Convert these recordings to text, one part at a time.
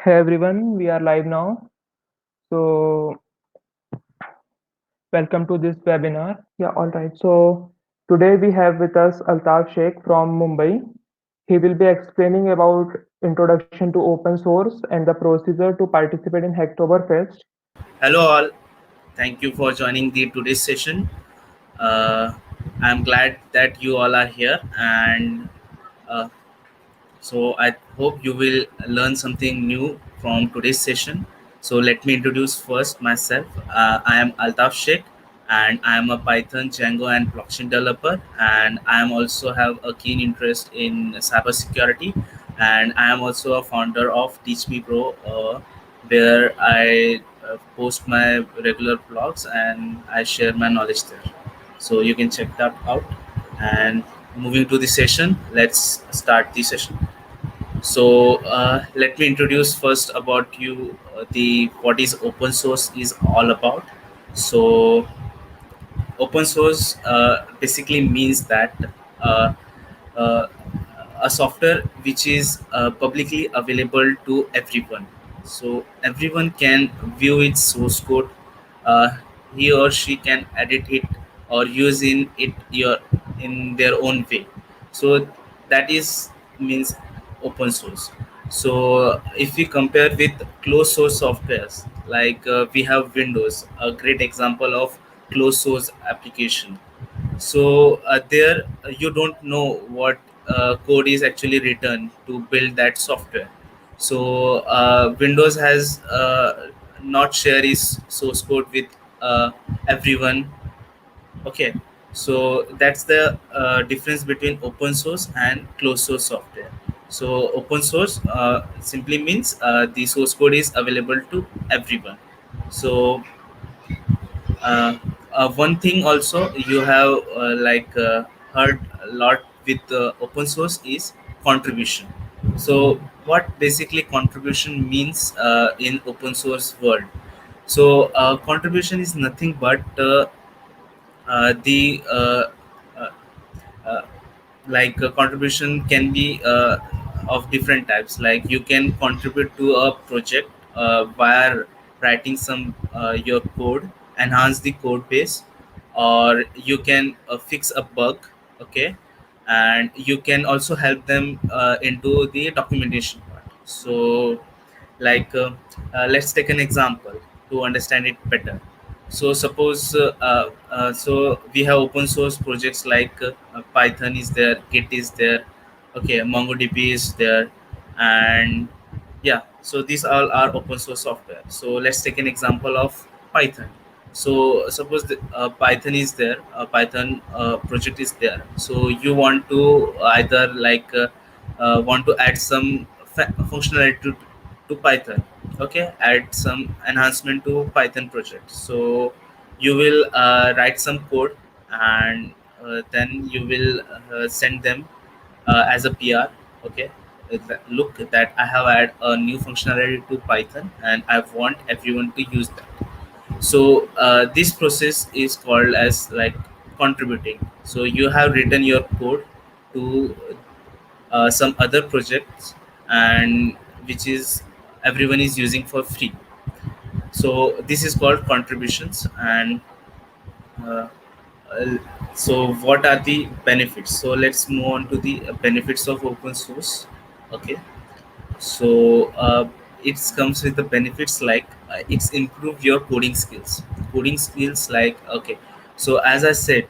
Hey everyone, we are live now. So, welcome to this webinar. Yeah, all right. So, today we have with us Altaf Sheikh from Mumbai. He will be explaining about introduction to open source and the procedure to participate in Hacktoberfest. Hello all, thank you for joining the today's session. Uh, I'm glad that you all are here, and uh, so I hope you will learn something new from today's session. So let me introduce first myself. I am Altaf Sheikh, and I am a Python, Django, and blockchain developer. And I am also have a keen interest in cybersecurity. And I am also a founder of Teach Me Pro, where I post my regular blogs and I share my knowledge there. So you can check that out. And moving to the session, let's start the session. So let me introduce first about you the what is open source is all about. So open source basically means that uh, uh, a software which is publicly available to everyone, so everyone can view its source code. uh, he or she can edit it or use in their own way. So that is means open source. So if we compare with closed source softwares, like we have Windows, a great example of closed source application. So there you don't know what code is actually written to build that software. So Windows has not share its source code with everyone. Okay, so that's the difference between open source and closed source software. So open source simply means the source code is available to everyone. So uh, one thing also you have heard a lot with open source is contribution. So what basically contribution means in open source world? So contribution is nothing but the uh, uh, contribution can be of different types. Like you can contribute to a project by writing some your code, enhance the code base, or you can fix a bug. Okay, and you can also help them into the documentation part. So let's take an example to understand it better. So suppose so we have open source projects like Python is there, Git is there, okay, MongoDB is there, and yeah, so these all are open source software. So let's take an example of Python. So suppose Python is there, Python project is there. So you want to either want to add some functionality to Python. Okay, add some enhancement to Python project. So you will write some code, and then you will send them as a PR. Okay, look that I have added a new functionality to Python, and I want everyone to use that. So this process is called as like contributing. So you have written your code to some other projects, and which is everyone is using for free. So this is called contributions. And uh, uh, so what are the benefits? So let's move on to the benefits of open source. Okay, so it comes with the benefits like it's improve your coding skills. Like, okay, so as I said,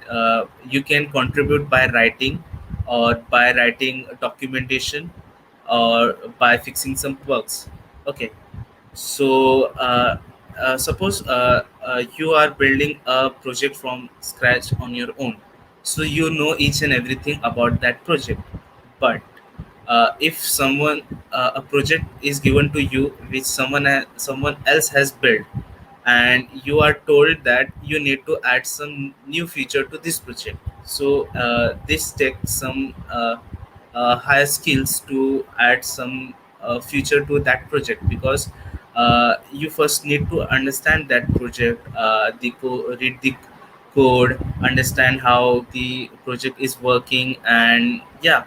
you can contribute by writing, or by writing documentation, or by fixing some bugs. Okay, so suppose you are building a project from scratch on your own, so you know each and everything about that project. But if someone a project is given to you which someone else has built, and you are told that you need to add some new feature to this project, so this takes some higher skills to add some feature to that project, because you first need to understand that project, read the code, understand how the project is working, and yeah,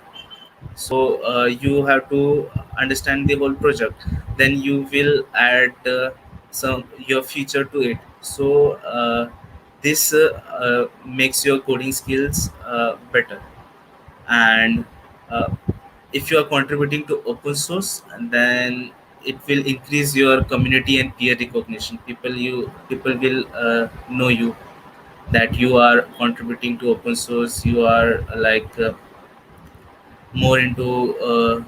so you have to understand the whole project, then you will add some your feature to it. So this makes your coding skills better. And uh, if you are contributing to open source, then it will increase your community and peer recognition. People will know you, that you are contributing to open source. You are more into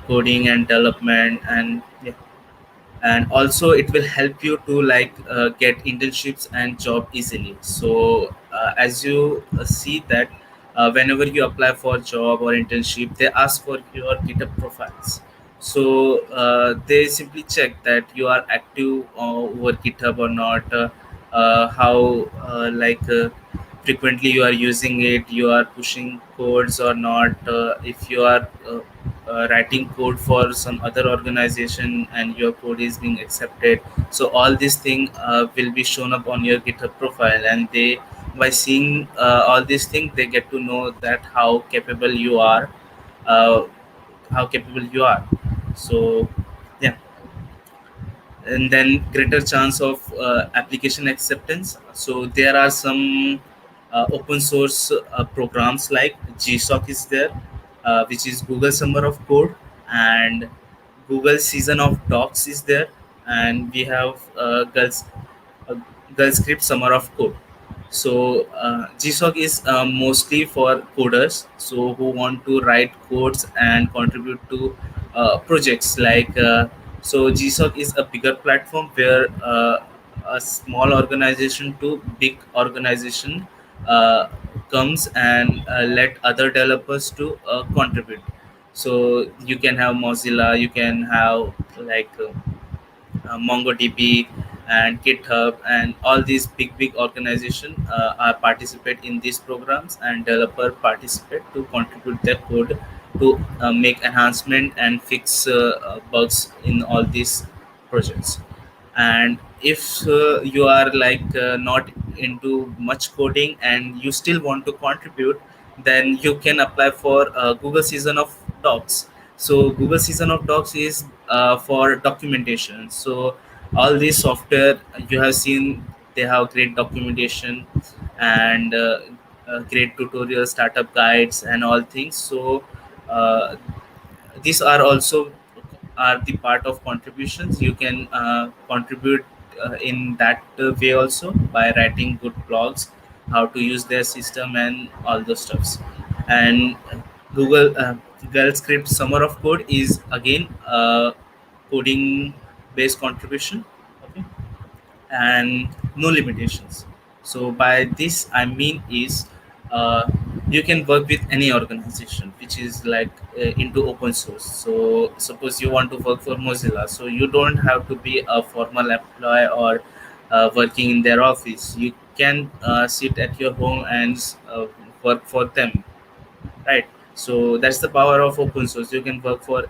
coding and development. And yeah, and also it will help you to get internships and job easily. So as you see that whenever you apply for job or internship, they ask for your GitHub profiles. So they simply check that you are active over GitHub or not, how frequently you are using it, you are pushing codes or not, if you are writing code for some other organization and your code is being accepted. So all these things will be shown up on your GitHub profile, and they, by seeing all these things, they get to know that uh, how capable you are. So yeah. And then greater chance of application acceptance. So there are some open source programs like GSOC is there, which is Google Summer of Code, and Google Season of Docs is there, and we have uh, Girl Script Summer of Code. So GSOC is mostly for coders, so who want to write codes and contribute to projects so GSOC is a bigger platform where a small organization to big organization uh, comes and let other developers to contribute. So you can have Mozilla, you can have MongoDB and GitHub, and all these big organizations are participate in these programs, and developer participate to contribute their code to make enhancement and fix bugs in all these projects. And if you are not into much coding and you still want to contribute, then you can apply for Google Season of Docs. So Google Season of Docs is for documentation. So all these software you have seen, they have great documentation and great tutorials, startup guides, and all things. So uh, these are also are the part of contributions. You can contribute in that way also, by writing good blogs, how to use their system and all those stuffs. And Google Girl Script Summer of Code is again coding based contribution. Okay. And no limitations. So by this I mean is, uh, you can work with any organization which is into open source. So suppose you want to work for Mozilla, so you don't have to be a formal employee or working in their office. You can sit at your home and work for them, right? So that's the power of open source. You can work for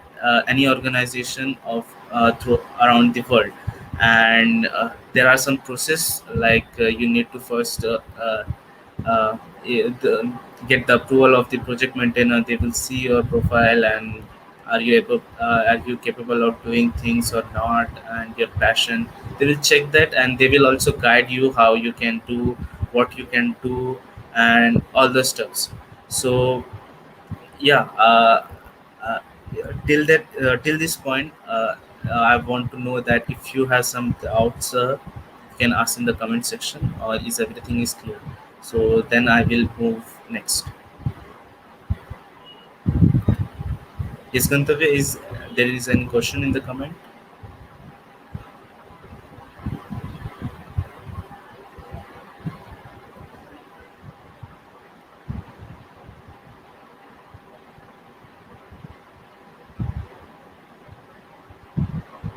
any organization of through around the world. And there are some process, you need to first uh, eh, the, get the approval of the project maintainer. They will see your profile, and are you capable of doing things or not, and your passion. They will check that, and they will also guide you how you can do, what you can do, and all the stuffs. So yeah, uh, till this point, I want to know that if you have some doubts, you can ask in the comment section, or is everything is clear? So then I will move next. Is Gantavya, is there is any question in the comment?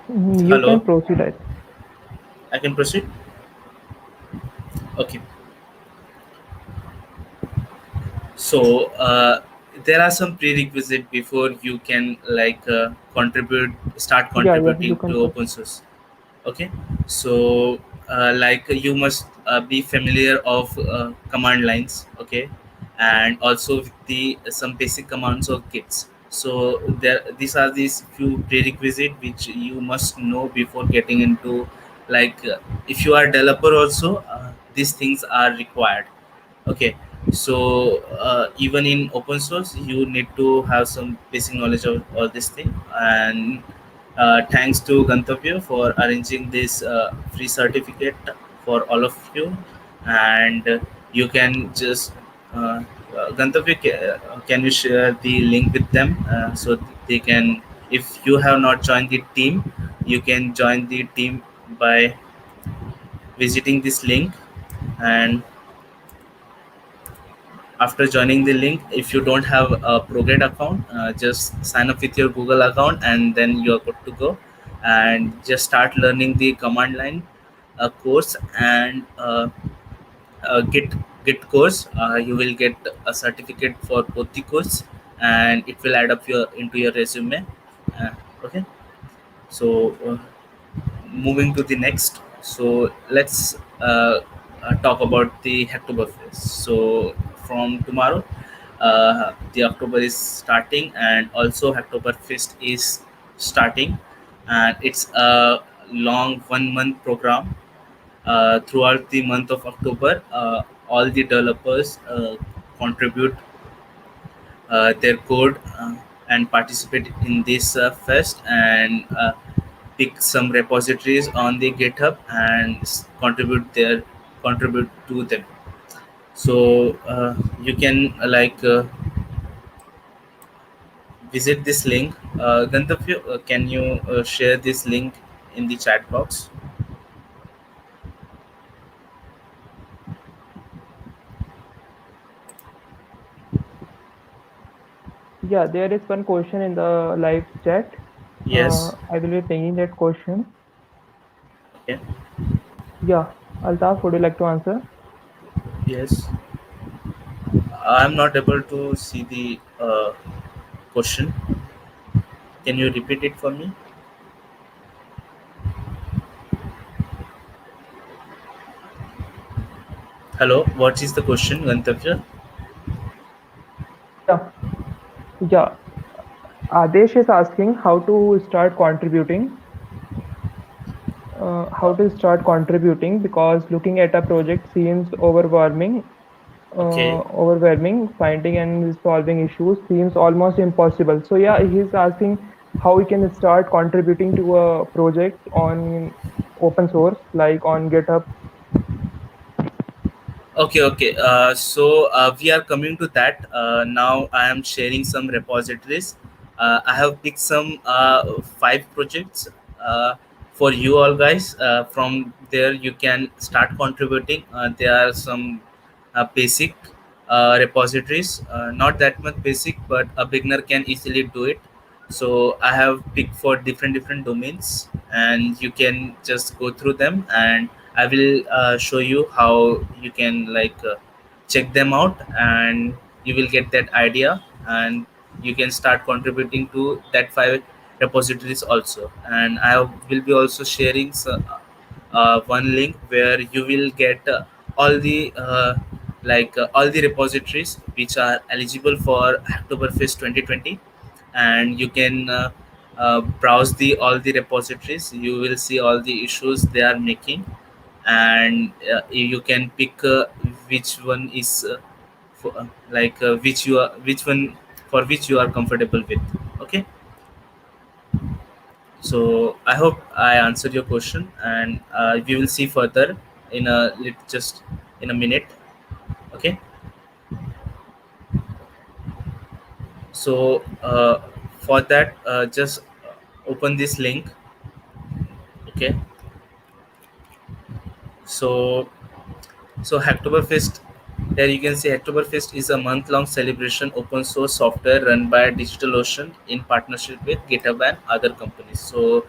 You can Hello, proceed. I can proceed. Okay. So there are some prerequisite before you can start Yeah, you contributing can to proceed. open source. Okay. So you must be familiar of command lines. Okay. And also with the some basic commands of Gits. So there, these are these few prerequisite which you must know before getting into, like if you are developer also, these things are required. Okay. So even in open source you need to have some basic knowledge of all this thing. And thanks to Gantavya for arranging this free certificate for all of you. And you can just Gantavya, can you share the link with them, so they can, if you have not joined the team, you can join the team by visiting this link. And after joining the link, if you don't have a ProGrade account, just sign up with your Google account and then you're good to go. And just start learning the command line course. And git course, you will get a certificate for both the course, and it will add up your into your resume. uh, okay. So moving to the next, so let's talk about the Hacktoberfest. So from tomorrow, the October is starting, and also Hacktoberfest is starting. And it's a long 1 month program. Throughout the month of October, all the developers contribute their code and participate in this fest, and pick some repositories on the GitHub and contribute to them. So you can visit this link. Gantavya, can you share this link in the chat box? Yeah, there is one question in the live chat. Yes. I will be pinging that question. Okay. Yeah, Altaf, would you like to answer? Yes. I'm not able to see the question. Can you repeat it for me? Hello, what is the question, Gantavya? Yeah, yeah. Adesh is asking how to start contributing because looking at a project seems overwhelming. Okay. Overwhelming. Finding and solving issues seems almost impossible. So yeah, he's asking how we can start contributing to a project on open source, like on GitHub. Okay, okay. So we are coming to that. Now I am sharing some repositories. I have picked some 5 projects for you all guys. From there, you can start contributing. There are some basic repositories, not that much basic, but a beginner can easily do it. So I have picked for different domains, and you can just go through them, and I will show you how you can check them out, and you will get that idea, and you can start contributing to that 5 repositories also. And I will be also sharing one link where you will get all the all the repositories which are eligible for Oktoberfest 2020. And you can browse the all the repositories. You will see all the issues they are making, and you can pick which one is which one for which you are comfortable with. Okay. So I hope I answered your question, and we will see further in just in a minute. Okay. So for that, just open this link. Okay. So Hacktoberfest, there you can see Hacktoberfest is a month-long celebration open source software run by DigitalOcean in partnership with GitHub and other companies. So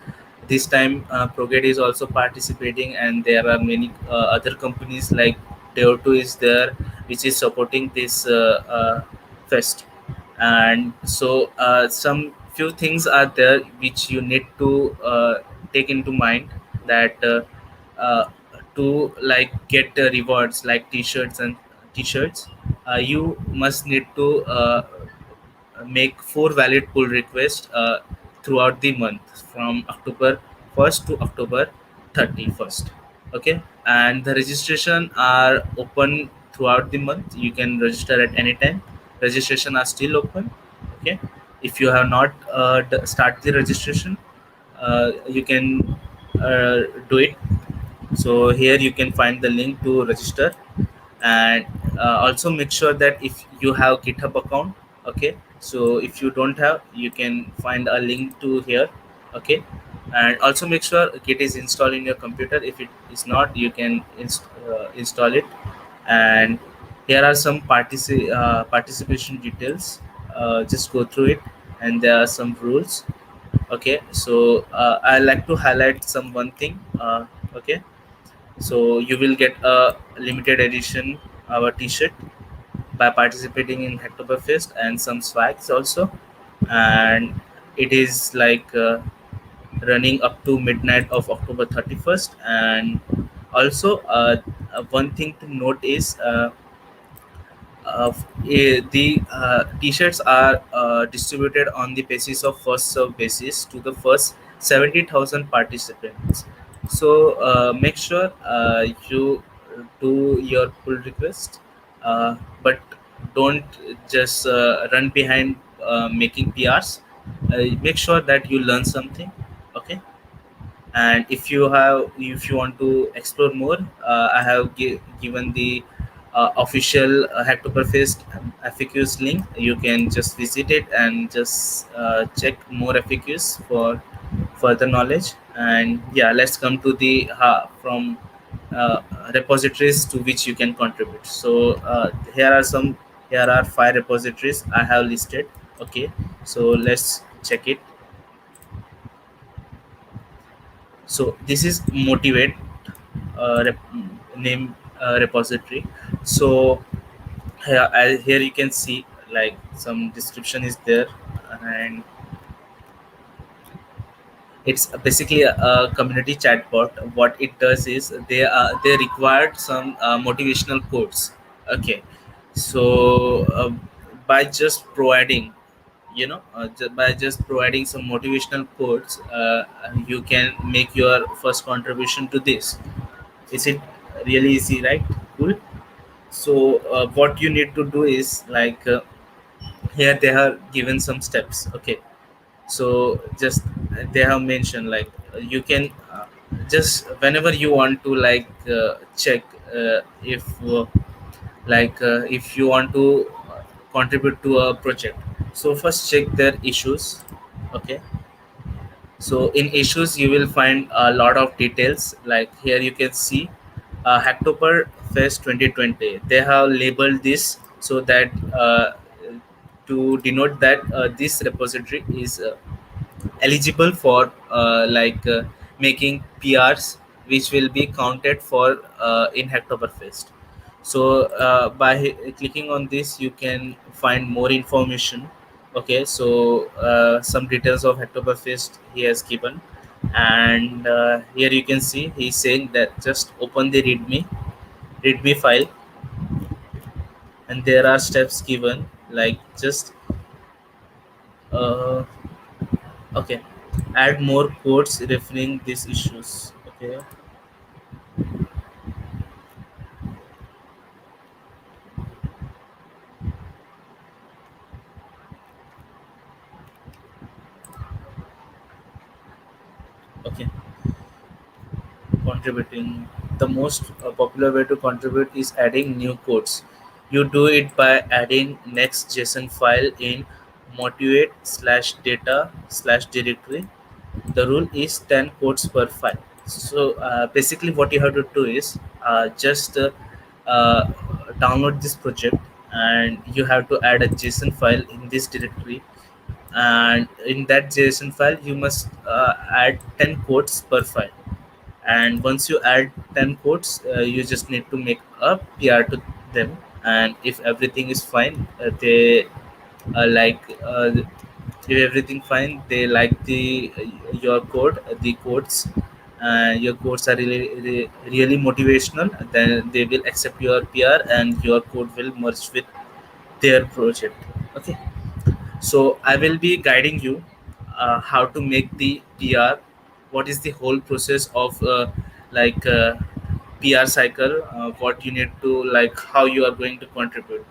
this time ProGate is also participating, and there are many other companies like Deo2 is there, which is supporting this fest. And so some few things are there which you need to take into mind, that uh, to get rewards like t-shirts and t-shirts, you must need to make four valid pull requests throughout the month from October 1st to October 31st. Okay, and the registration are open throughout the month. You can register at any time. Registration are still open. Okay, if you have not start the registration, you can do it. So here you can find the link to register, and also make sure that if you have GitHub account. Okay, so if you don't have, you can find a link to here. Okay, and also make sure Git is installed in your computer. If it is not, you can install it. And here are some participation details. Just go through it, and there are some rules. Okay, so I like to highlight some one thing. Okay, so you will get a limited edition our t-shirt by participating in Hacktoberfest, and some swags also. And it is like running up to midnight of October 31st. And also one thing to note is the t-shirts are distributed on the basis of first serve basis to the first 70,000 participants. So make sure you do your pull request, but don't just run behind making PRs. Make sure that you learn something. Okay, and if you want to explore more, I have given the official Hacktoberfest FAQs link. You can just visit it and just check more FAQs for further knowledge. And yeah, let's come to the from uh, repositories to which you can contribute. So here are five repositories I have listed. Okay, so let's check it. So this is Motivate name repository. So here you can see like some description is there. And it's basically a community chatbot. What it does is they required some motivational quotes. Okay, so by just providing, by just providing some motivational quotes, you can make your first contribution to this. Is it really easy, right? Cool. So what you need to do is like here they have given some steps. Okay, so just they have mentioned like you can just whenever you want to like check if if you want to contribute to a project, so first check their issues. Okay, so in issues you will find a lot of details. Like here you can see Hacktober Fest 2020. They have labeled this so that to denote that this repository is eligible for making PRs, which will be counted for in Hacktoberfest. So by clicking on this, you can find more information. Okay, so some details of Hacktoberfest he has given, and here you can see he's saying that just open the README file, and there are steps given like just uh, okay, add more quotes referring these issues. Okay, okay, contributing. The most popular way to contribute is adding new quotes. You do it by adding next JSON file in motivate slash data slash directory. The rule is 10 quotes per file. So basically what you have to do is just uh, download this project, and you have to add a JSON file in this directory. And in that JSON file you must add 10 quotes per file. And once you add 10 quotes, you just need to make a PR to them. And if everything is fine, they like if everything fine, they like the your code, the codes, your codes are really motivational, then they will accept your PR and your code will merge with their project. Okay, So I will be guiding you how to make the PR. What is the whole process of like PR cycle? What you need to, like, how you are going to contribute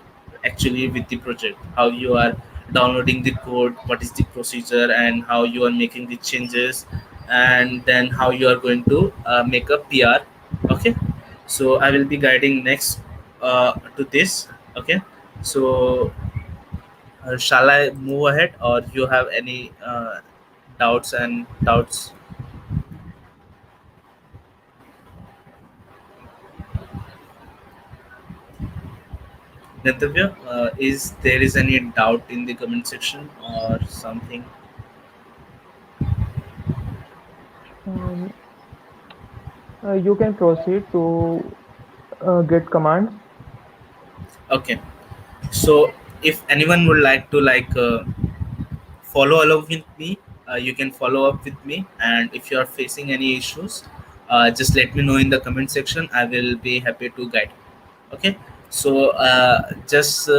actually with the project, how you are downloading the code, what is the procedure, and how you are making the changes, and then how you are going to make a PR. Okay, so I will be guiding next to this. Okay, so shall I move ahead, or you have any doubts? Gantavya, is there is any doubt in the comment section or something? Um, you can proceed to get commands. Okay, so if anyone would like to follow along with me, you can follow up with me, and if you are facing any issues, just let me know in the comment section. I will be happy to guide. Okay, so just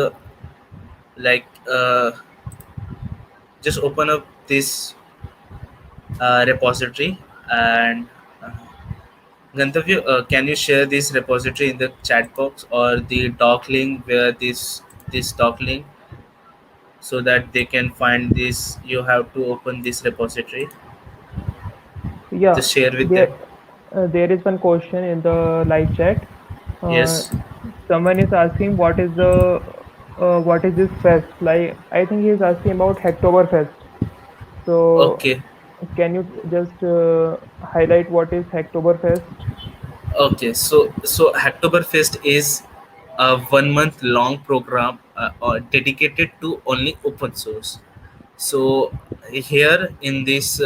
like uh, just open up this repository, and uh, Gantavya, can you share this repository in the chat box or the doc link where this doc link, so that they can find this? You have to open this repository. Yeah, Just share with them. there is one question in the live chat. Uh, Yes. Someone is asking what is this fest? Like I think he is asking about Hacktoberfest. So Okay. can you just highlight what is Hacktoberfest? Okay. So Hacktoberfest is a 1 month long program dedicated to only open source. So here in this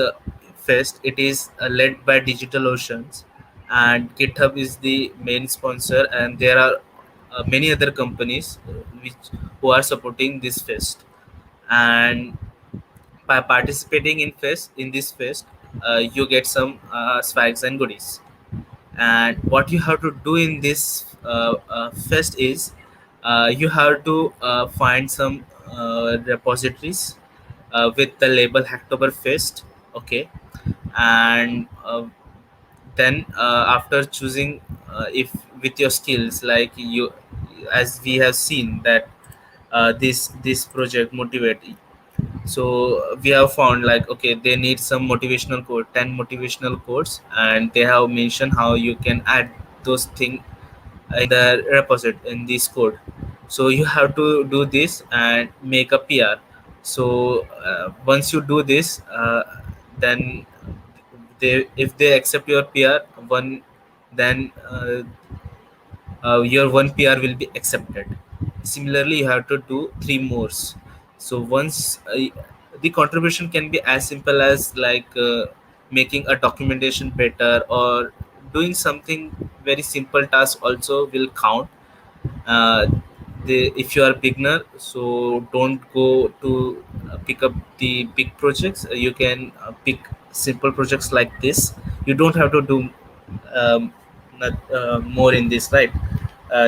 fest, it is led by DigitalOceans, and GitHub is the main sponsor, and there are many other companies which who are supporting this fest. And by participating in this fest, you get some swags and goodies. And what you have to do in this fest is you have to find some repositories with the label Hacktoberfest. Okay, and then after choosing, if with your skills, like you, as we have seen that this project motivate, so we have found like, okay, they need some motivational code, 10 motivational codes, and they have mentioned how you can add those things in the repository in this code. So you have to do this and make a PR. So once you do this, then they, if they accept your PR one, then your one PR will be accepted. Similarly, you have to do three more. So once the contribution can be as simple as making a documentation better, or doing something very simple task also will count. uh, if you are beginner, so don't go to pick up the big projects. You can pick simple projects like this. You don't have to do more in this, right?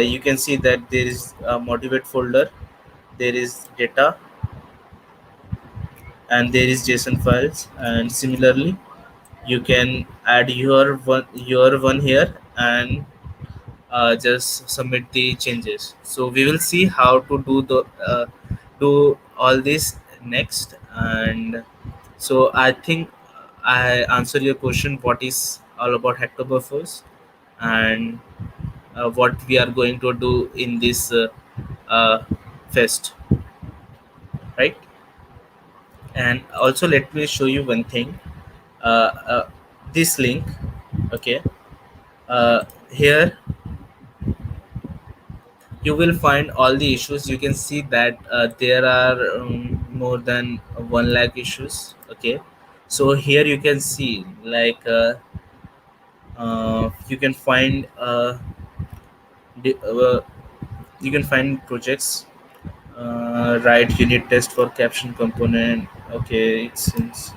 You can see that there is a motivate folder, there is data, and there is JSON files. And similarly, you can add your one here, and just submit the changes. So we will see how to do all this next. And so I think I answer your question, what is all about Hacktoberfest, and what we are going to do in this uh, fest, right? And also let me show you one thing. This link, okay, here you will find all the issues. You can see that there are more than 1 lakh issues. Okay, so here you can see you can find di- uh, you can find projects, write unit test for caption component. Okay, it's since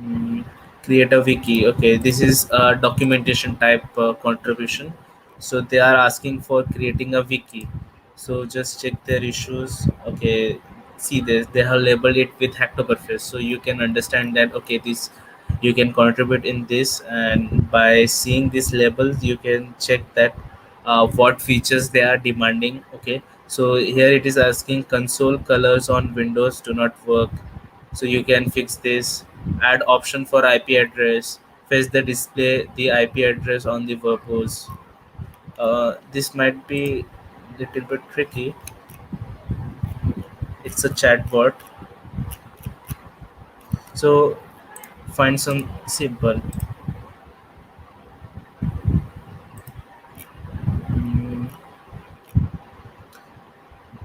mm, create a wiki. Okay, this is a documentation type contribution. So they are asking for creating a wiki. So just check their issues. Okay, see this, they have labeled it with Hacktoberfest, so you can understand that okay, this you can contribute in this, and by seeing these labels you can check that what features they are demanding. Okay, so here it is asking console colors on Windows do not work, so you can fix this. Add option for IP address, fetch the display the IP address on the verbose. This might be little bit tricky. It's a chatbot, so find some simple. Mm,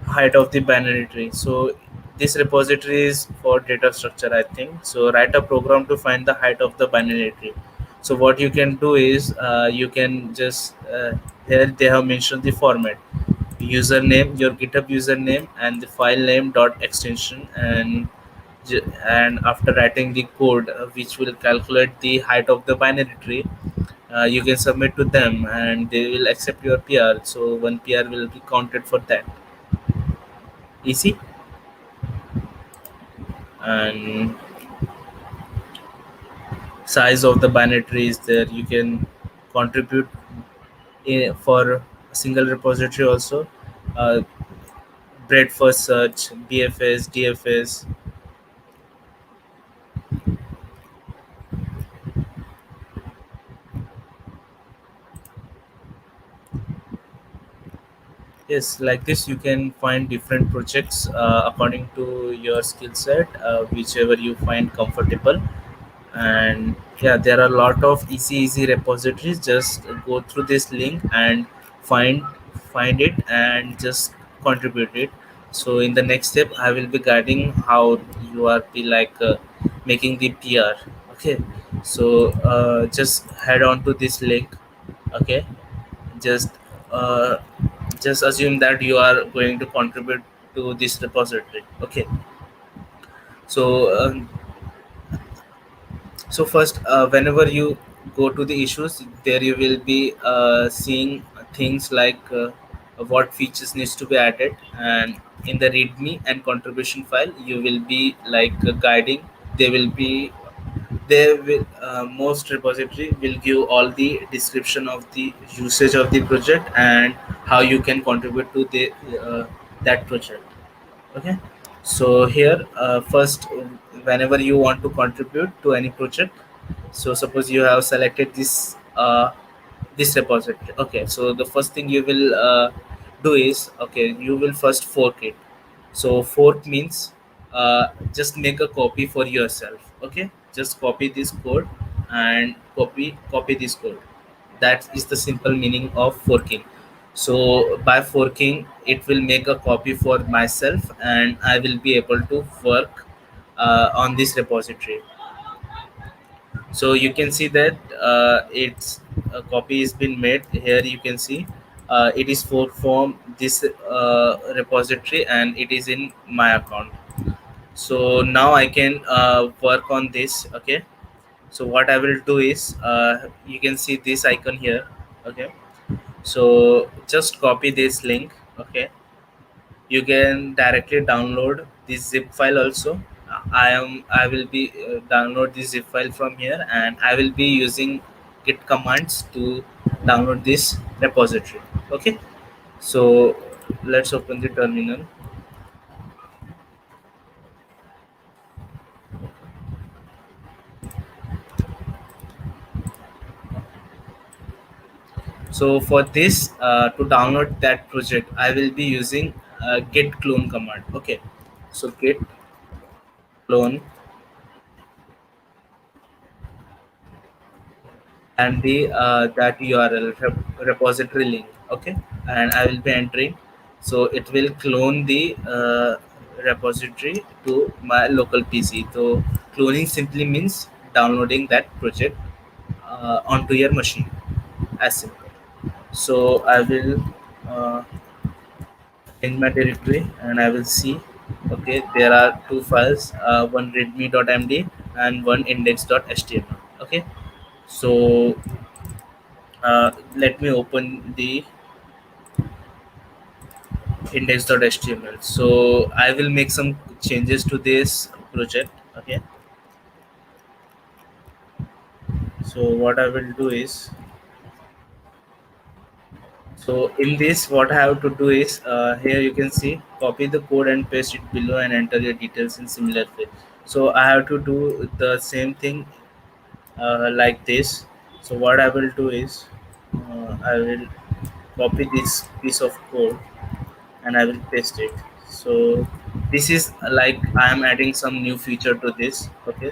height of the binary tree. So this repository is for data structure, I think. So write a program to find the height of the binary tree. So what you can do is you can just here they have mentioned the format, username, your GitHub username, and the file name dot extension, and after writing the code which will calculate the height of the binary tree, you can submit to them and they will accept your PR. So one PR will be counted for that. Easy. And size of the binary tree is there. You can contribute for a single repository also. Uh, bread first search, BFS, DFS. Yes, like this you can find different projects according to your skill set, whichever you find comfortable. And yeah, there are a lot of easy repositories. Just go through this link and find find it and just contribute it. So in the next step I will be guiding how you are be like making the PR. Okay, so just head on to this link. Okay, just uh, just assume that you are going to contribute to this repository. Okay, so so first whenever you go to the issues, there you will be seeing things like what features needs to be added, and in the readme and contribution file you will be like guiding. They will be there will most repository will give all the description of the usage of the project and how you can contribute to the that project. Okay, so here first whenever you want to contribute to any project, so suppose you have selected this repository. Okay, so the first thing you will do is, okay, you will first fork it. So fork means just make a copy for yourself. Okay, just copy this code and copy this code. That is the simple meaning of forking. So by forking it will make a copy for myself and I will be able to work on this repository. So you can see that it's a copy is been made. Here you can see it is for from this repository and it is in my account. So now I can work on this. Okay, so what I will do is you can see this icon here. Okay, so just copy this link. Okay, you can directly download this zip file also. I will be download this zip file from here and I will be using git commands to download this repository. Okay, so let's open the terminal. So for this to download that project I will be using git clone command. Okay, so git clone and the that URL repository link. Okay, and I will be entering. So it will clone the repository to my local PC. So cloning simply means downloading that project onto your machine. As simple. So I will in my directory and I will see. Okay, there are two files, one readme.md and one index.html. Okay, so let me open the index.html. So I will make some changes to this project. Okay, so what I will do is, so in this what I have to do is, here you can see, copy the code and paste it below and enter your details in similar way. So I have to do the same thing, like this. So what I will do is, I will copy this piece of code and I will paste it. So this is like I am adding some new feature to this. Okay,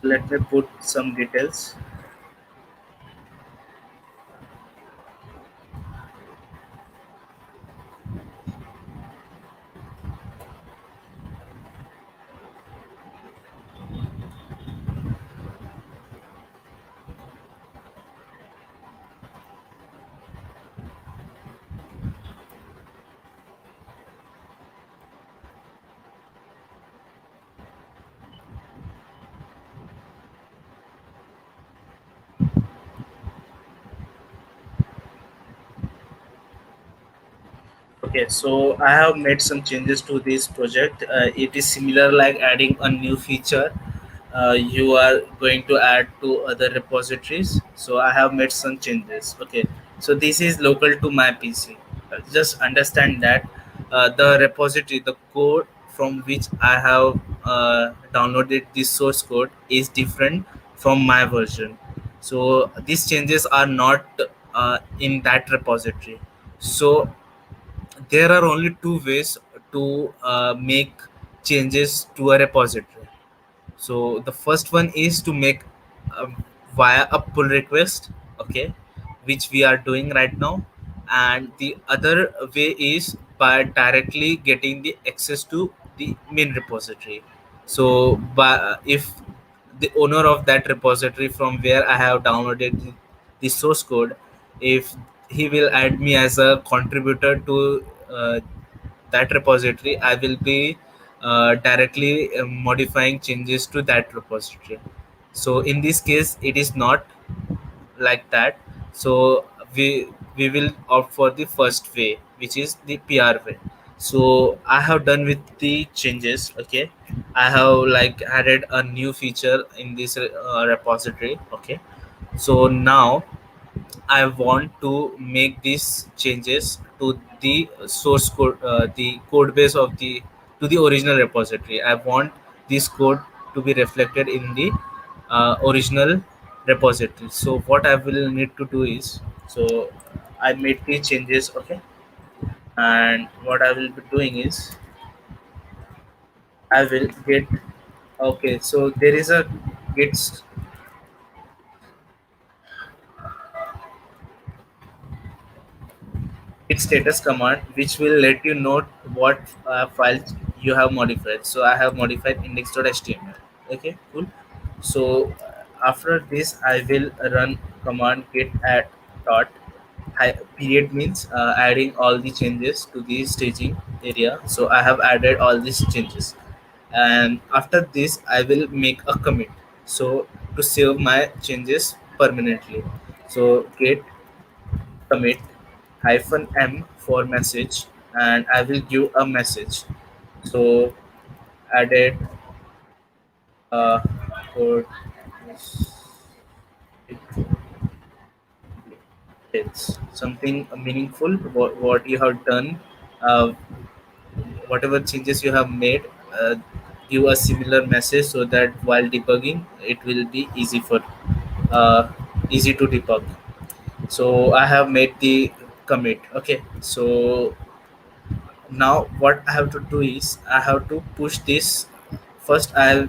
let me put some details. Okay, so I have made some changes to this project. It is similar like adding a new feature. You are going to add to other repositories. So I have made some changes. Okay, so this is local to my PC. Just understand that the repository, the code from which I have downloaded this source code is different from my version. So these changes are not in that repository. So there are only two ways to make changes to a repository. So the first one is to make via a pull request, okay, which we are doing right now, and the other way is by directly getting the access to the main repository. So by if the owner of that repository from where I have downloaded the source code, if he will add me as a contributor to that repository, I will be directly modifying changes to that repository. So in this case it is not like that. So we will opt for the first way, which is the PR way. So I have done with the changes. Okay, I have like added a new feature in this repository. Okay, so now I want to make these changes to the source code, the code base of the to the original repository. I want this code to be reflected in the original repository. So what I will need to do is, so I made the changes. Okay, and what I will be doing is I will get, okay. So there is a git git status command which will let you know what files you have modified. So I have modified index.html. Okay, cool. So after this I will run command git add dot period, means adding all the changes to the staging area. So I have added all these changes, and after this I will make a commit, so to save my changes permanently. So git commit hyphen m for message, and I will give a message. So added code it's something meaningful what you have done, uh, whatever changes you have made, give a similar message so that while debugging it will be uh, easy to debug. So I have made the commit. Okay, so now what I have to do is I have to push this. First I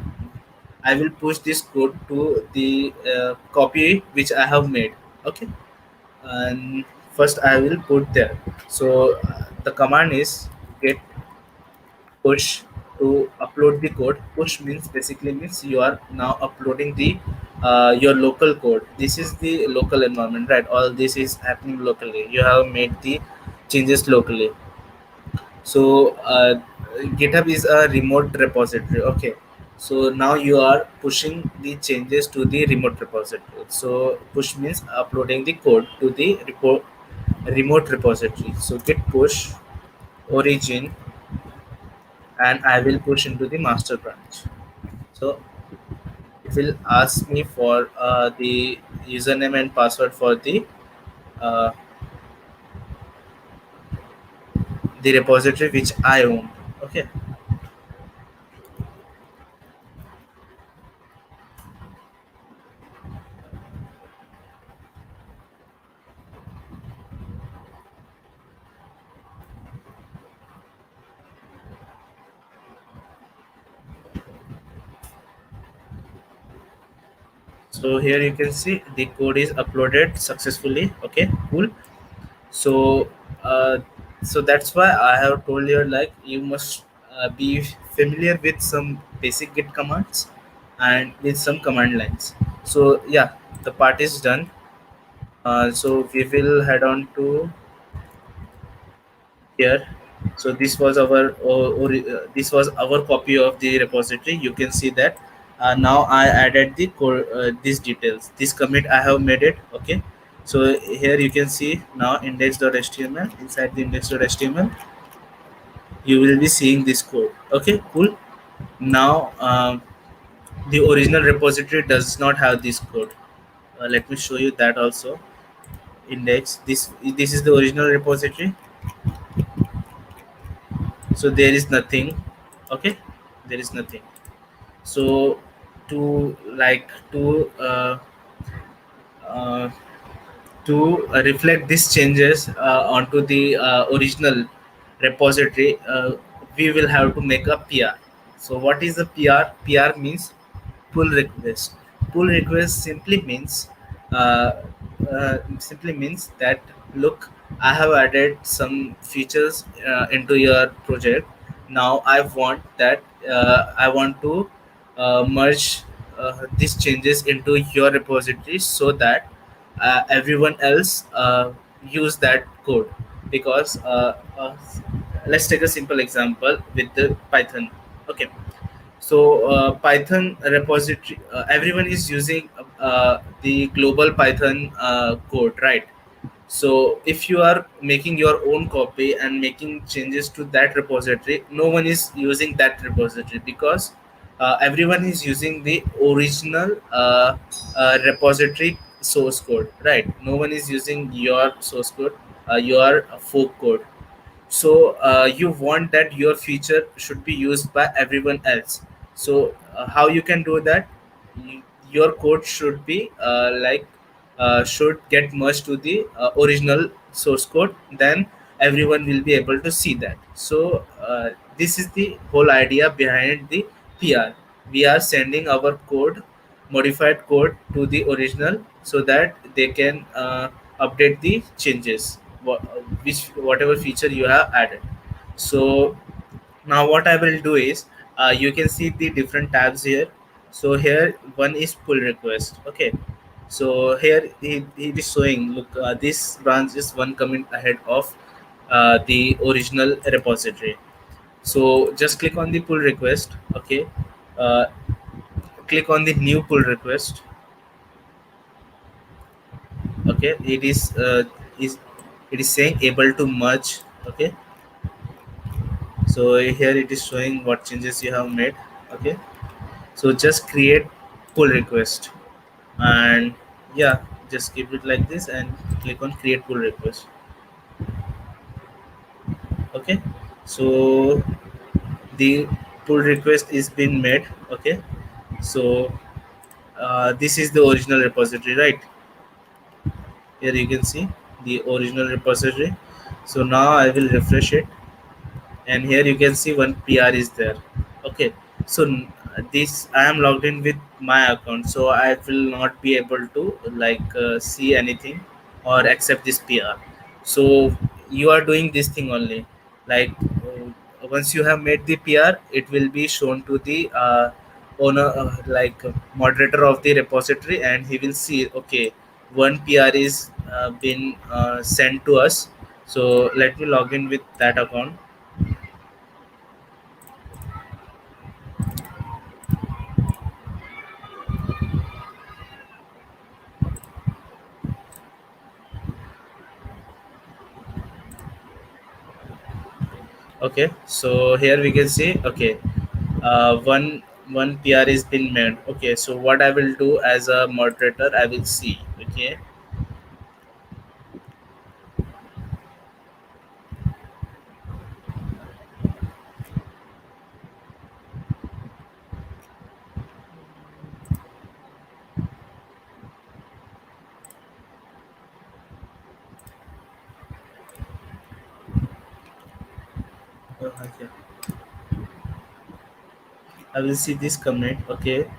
will push this code to the copy which I have made. Okay, and first I will put there. So the command is get push to upload the code. Push means basically means you are now uploading the your local code. This is the local environment, right? All this is happening locally. You have made the changes locally. So GitHub is a remote repository. Okay. So now you are pushing the changes to the remote repository. So push means uploading the code to the remote repository. So git push origin, and I will push into the master branch. So it will ask me for the username and password for uh, the repository which I own. Okay. So here you can see the code is uploaded successfully. Okay, cool. So uh, so that's why I have told you, like, you must be familiar with some basic git commands and with some command lines. So yeah, the part is done. So we will head on to here. So this was our this was our copy of the repository. You can see that now I added the core these details, this commit I have made it. Okay. So here you can see now index.html. Inside the index.html you will be seeing this code. Okay, cool. Now the original repository does not have this code. Let me show you that also. Index, this is the original repository. So there is nothing. Okay, there is nothing. So to like uh, to reflect these changes onto the original repository, we will have to make a PR. So what is a PR? PR means pull request. Pull request simply means that, look, I have added some features into your project. Now I want to merge these changes into your repository so that everyone else use that code. Because let's take a simple example with the Python. Okay. So Python repository, everyone is using the global Python code, right? So if you are making your own copy and making changes to that repository, no one is using that repository, because everyone is using the original repository source code, right? No one is using your source code, your fork code. So you want that your feature should be used by everyone else. So how you can do that? You, your code should be should get merged to the original source code, then everyone will be able to see that. So this is the whole idea behind the PR. We are sending our code, modified code, to the original so that they can update the changes, which whatever feature you have added. So now what I will do is, you can see the different tabs here. So here one is pull request. Okay. So here he is showing, look, this branch is one comment ahead of the original repository. So just click on the pull request. Okay. uh, Click on the new pull request. Okay, is it is saying able to merge. Okay. So here it is showing what changes you have made. Okay. So just create pull request, and yeah, just keep it like this and click on create pull request. Okay. So the pull request is been made. Okay. So this is the original repository, right? Here you can see the original repository. So now I will refresh it, and here you can see one PR is there. Okay. So this, I am logged in with my account, so I will not be able to see anything or accept this PR. So you are doing this thing only, like once you have made the PR, it will be shown to the owner, moderator of the repository, and he will see, okay, one PR is been sent to us. So let me log in with that account. Okay, so here we can see, okay, one PR is been made. Okay, so what I will do as a moderator, I will see. Okay. Okay, I will see this comment. Okay,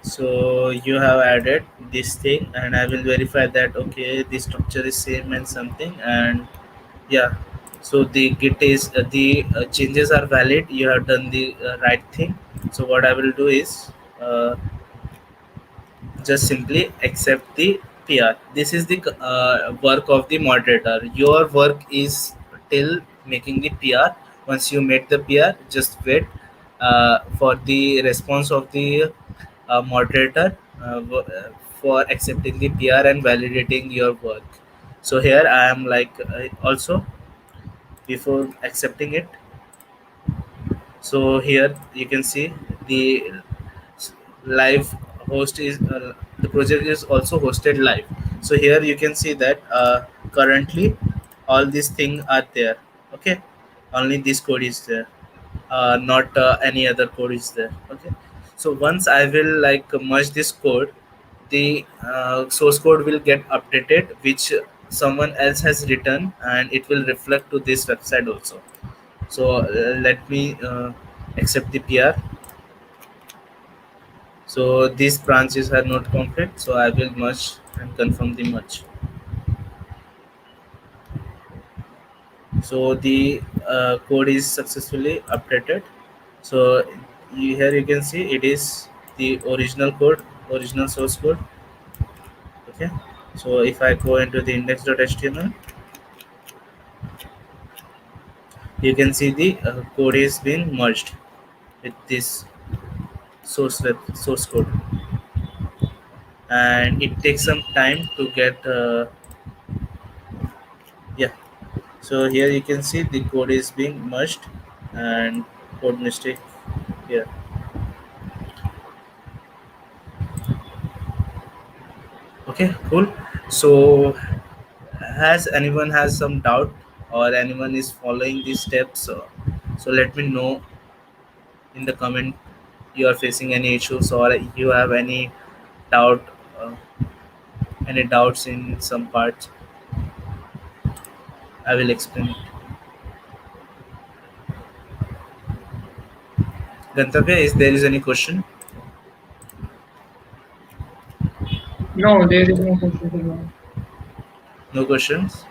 so you have added this thing, and I will verify that, okay, the structure is same and something. And yeah, so the git is the changes are valid, you have done the right thing. So what I will do is, uh, just simply accept the PR. This is the work of the moderator. Your work is till making the PR. Once you make the PR, just wait for the response of the moderator for accepting the PR and validating your work. So here I am like, also before accepting it. So here you can see the live host is the project is also hosted live. So here you can see that currently all these things are there. Okay, only this code is there, not any other code is there. Okay, so once I will like merge this code, the source code will get updated, which someone else has written, and it will reflect to this website also. So let me accept the PR. So these branches are not complete, so I will merge and confirm the merge. So the code is successfully updated. So here you can see it is the original code, original source code. Okay, so if I go into the index.html, you can see the code is being merged with this source code, and it takes some time to get yeah. So here you can see the code is being merged, and code mistake here. Okay, cool. So has anyone has some doubt, or anyone is following these steps? So let me know in the comment you are facing any issues, or you have doubt, uh, any doubts in some parts. I will explain it. Gantavya, is there is any question? No, there is no question for now. No questions.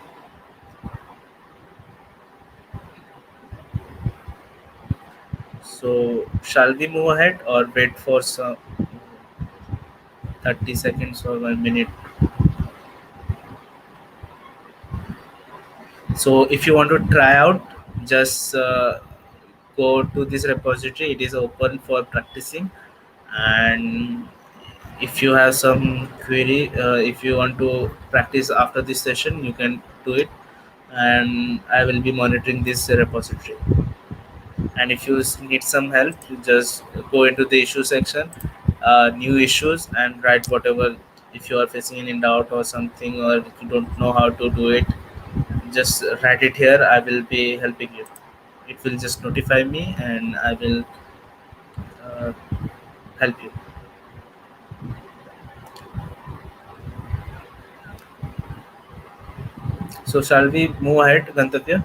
So shall we move ahead or wait for some 30 seconds or 1 minute? So if you want to try out, just go to this repository. It is open for practicing. And if you have some query, if you want to practice after this session, you can do it. And I will be monitoring this repository. And if you need some help, you just go into the issue section, new issues, and write whatever. If you are facing any doubt or something, or if you don't know how to do it, just write it here. I will be helping you. It will just notify me, and I will uh, help you. So shall we move ahead, Gantavya?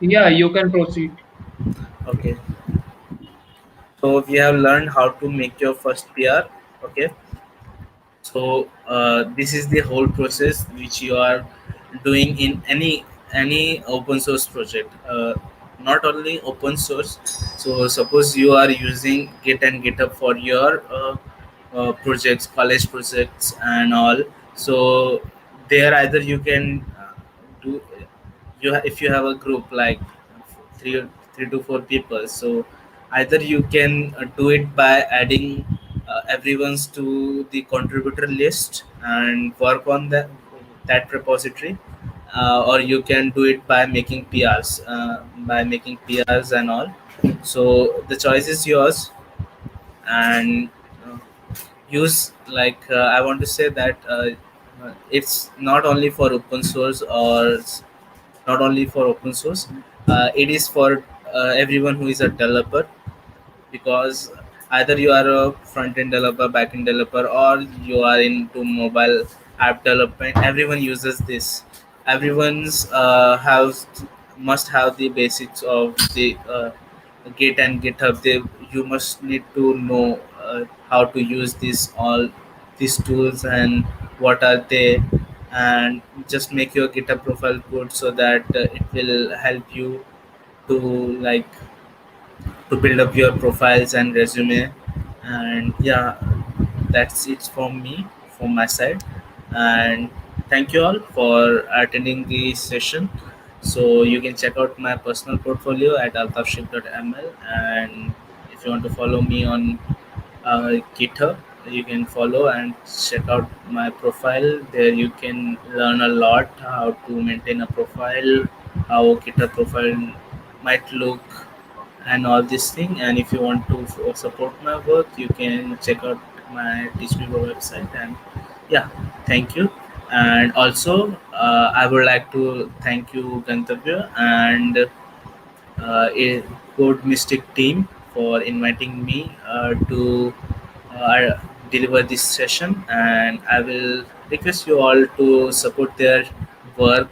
Yeah, you can proceed. Okay, so we have learned how to make your first PR. Okay, so this is the whole process which you are doing in any open source project, not only open source. So suppose you are using Git and GitHub for your projects, college projects and all. So there either you can do if you have a group like three three to four people. So either you can do it by adding everyone's to the contributor list and work on that repository, or you can do it by making PRs and all. So the choice is yours. And uh, use like I want to say that it's not only for open source, or not only for open source, it is for everyone who is a developer. Because either you are a front end developer, back end developer, or you are into mobile app development, everyone uses this. Everyone's has must have the basics of the Git and GitHub. You must need to know how to use these tools and what are they. And just make your GitHub profile good, so that it will help you to like to build up your profiles and resume. And yeah, that's it from me, from my side. And thank you all for attending the session. So you can check out my personal portfolio at altafship.ml. And if you want to follow me on GitHub, you can follow and check out my profile. There you can learn a lot how to maintain a profile, how GitHub profile might look, and all this thing. And if you want to support my work, you can check out my Teach Me Go website. And yeah, thank you. And also, I would like to thank you, Gantavya, and a Code Mystic team for inviting me to uh, deliver this session. And I will request you all to support their work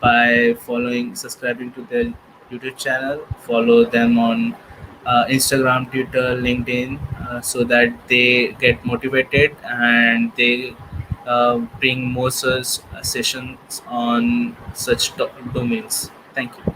by subscribing to their YouTube channel, follow them on Instagram, Twitter, LinkedIn, so that they get motivated and they bring more such sessions on such domains. Thank you.